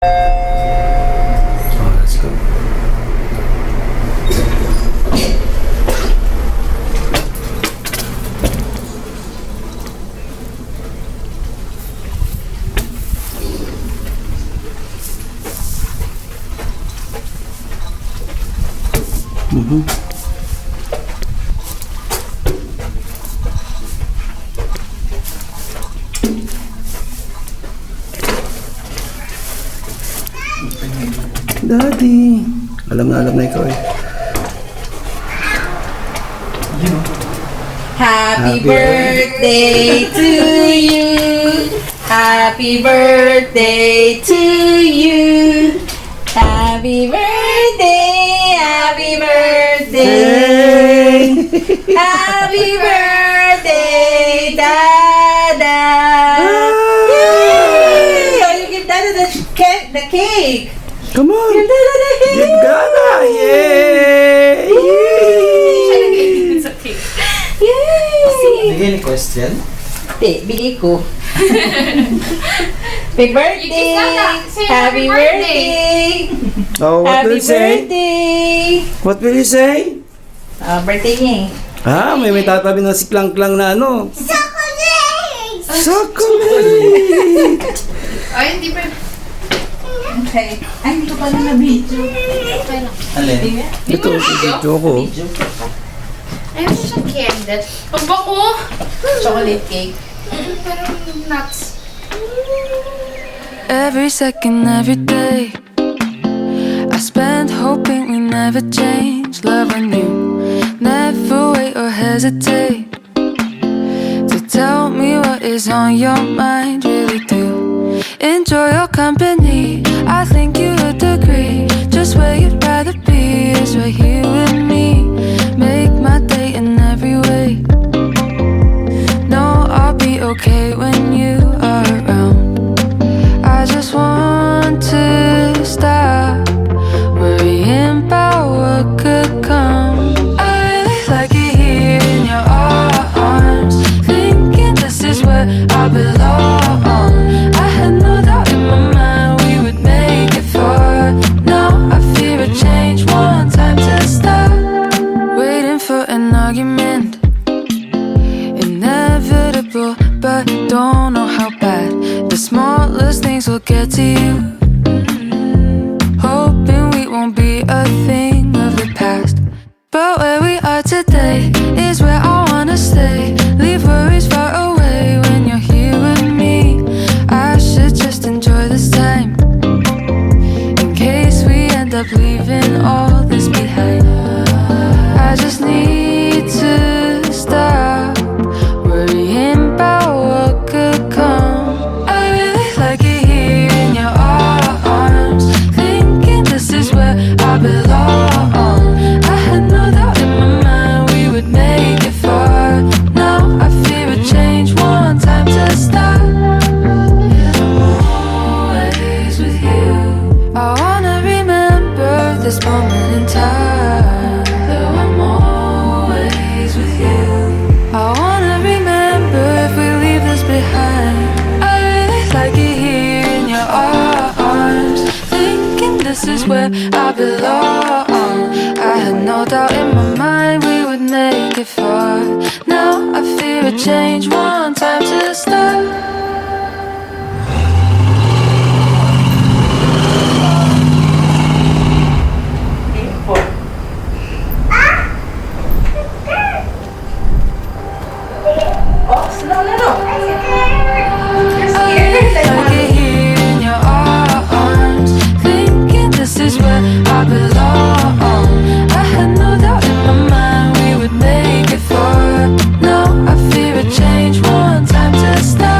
Oh, let's go. Daddy! Alam na ikaw eh. Happy birthday to you. Happy birthday to you. Happy birthday. Happy birthday. Happy birthday, Dada. Yay! Oh, you give Dada the cake. Come on! Give Dada the cake. Give Dada! Yay! Yay! Any question? Hindi, bigay ko. Happy birthday! Happy birthday! Oh, what will Happy you say? birthday! What will you say? Birthday niya eh. Ah, may tatabi ng siklang-klang na ano. Chocolate! Chocolate! Ay, hindi pa. Okay. Ay, hindi ko pala na-video. Okay lang. Alin? Ito, video ko. Ayaw ko siyang candle. Ang bako! Chocolate cake. Parang nuts. Every second, every day, I spend hoping we never change. Love when you never wait or hesitate to tell me what is on your mind. Really do enjoy your company. I think you would agree. Just where you'd rather be is right here with me. Make my day in every way. No, I'll be okay when you are around. I just want to stop worrying about what could come. I really like it here in your arms, thinking this is where I belong. I had no doubt in my mind we would make it far. Now I fear a change, one time to stop waiting for an argument. Inevitable, but don't know how bad the smallest things will get to you. Hoping we won't be a thing of the past, but where we are today is where I wanna stay. Leave worries far away when you're here with me. I should just enjoy this time, in case we end up leaving all this behind. I just need to stop worrying about what could come. I really like it here in your arms, thinking this is where I belong. I had no doubt in my mind we would make it far. Now I fear a change, one time to stop. I'm always with you. I wanna remember this moment in time, though I'm always with you. I wanna remember if we leave this behind. I really like it here in your arms, thinking this is where I belong. I had no doubt in my mind we would make it far. Now I fear a change, one time to start. Oh, slow na no. I like it here in your arms, thinking this is where I belong. I had no doubt in my mind we would make it far. Now I fear a change, one time to stop.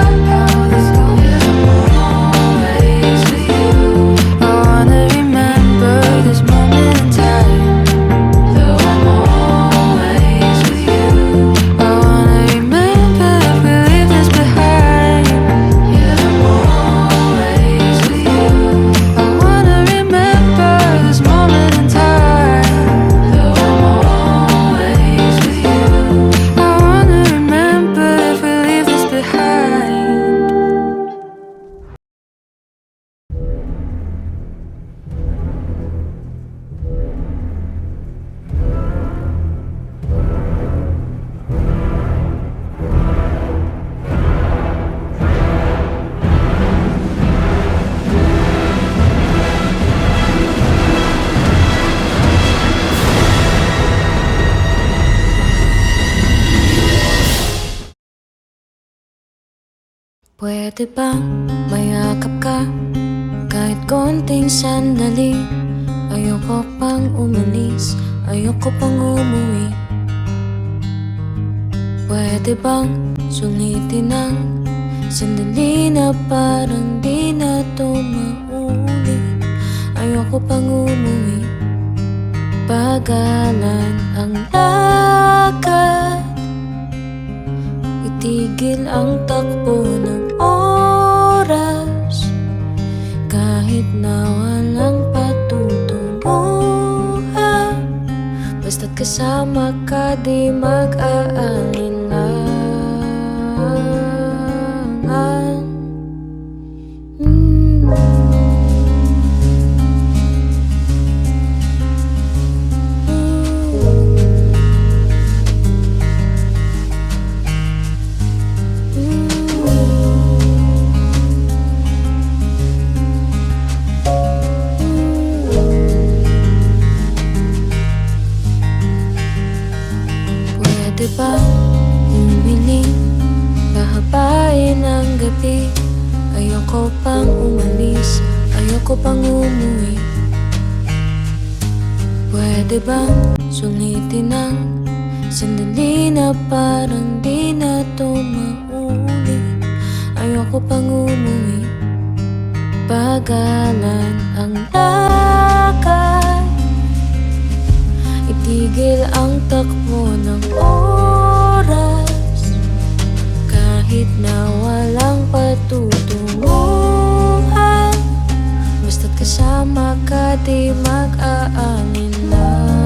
Pwede bang mayakap ka kahit konting sandali? Ayoko pang umalis, ayoko pang umuwi. Pwede bang sulitin ng sandali na parang di na to maulit? Ayoko pang umuwi. Pagalan ang lakad, itigil ang takbo ng oras, kahit na walang patutunguhan. Basta't kasama ka, di mag-aalinlangan. Pwede ba umiling, pahabain ang gabi? Ayoko pang umalis, ayoko pang umuwi. Pwede bang sulitin ng sandali na parang di na to maulit? Ayoko pang umuwi. Pagalan ang lakad, itigil ang takbo ng oras, kahit na walang patutunguhan. Basta't kasama ka, di mag-aalinlangan.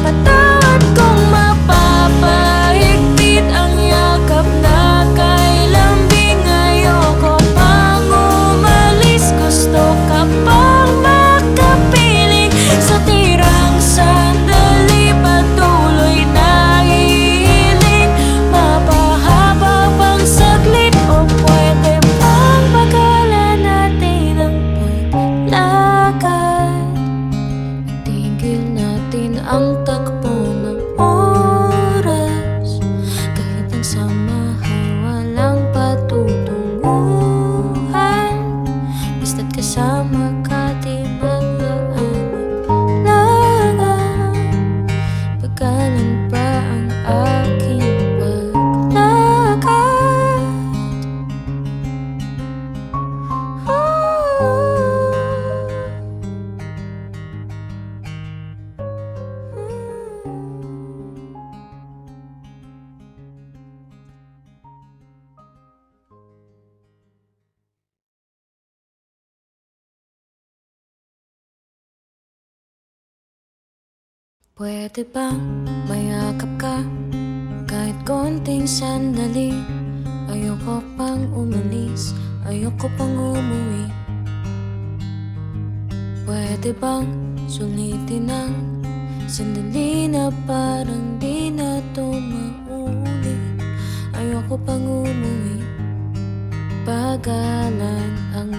Patawad kung mapapahigpit ang yakap na kay lambing. Ayoko pang umalis, gusto ka pang makapiling sa tirang sandali. Patuloy na hihiling, mapahaba pang saglit, o pwede bang pagalan natin ang paglakad? Itigil natin ang takbo ng oras, kahit ang samahan walang patutunguhan. Basta't kasama ka, di mag-aalinlangan. Pagkalan pa ang aking paglakad? Pwede bang mayakap ka kahit konting sandali? Ayoko pang umalis, ayoko pang umuwi. Pwede bang sulitin ng sandali na parang di na to maulit? Ayoko pang umuwi. Pagalan ang